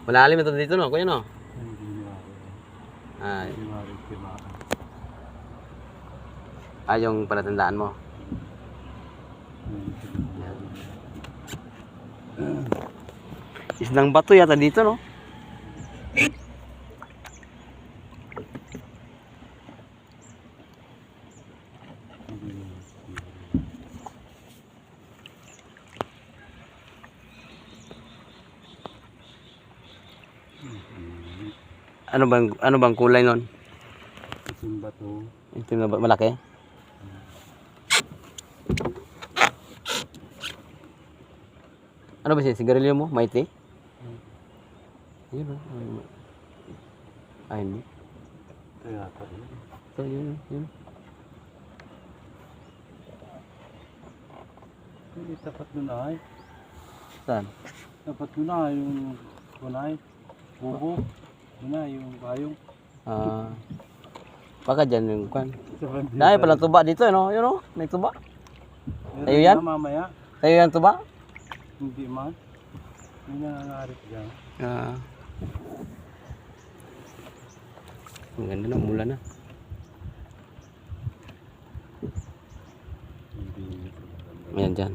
Malalim ito dito, no? Kuya, no? Hindi Ay, mawari. yung palatandaan mo. Isdang bato yata dito, no? Ano bang kulay nun? Itim bato. Itim na malaki? Ano ba siya? Sigarilyo mo? Maiti? Yun, hindi. Kaya pa rin. Ito, yun. Hindi, tapat mo na ay. Saan? Tapat mo na yung kunay. Bubo. Yun na yung bayong. Baka dyan yung kwan. Dahil pala tuba dito, no? Yun, no? May tuba. Tayo yan? Mamaya. Tayo yan tuba? Hindi man. May nangangarit dyan. Ang ganda na, mula na. Ayan dyan.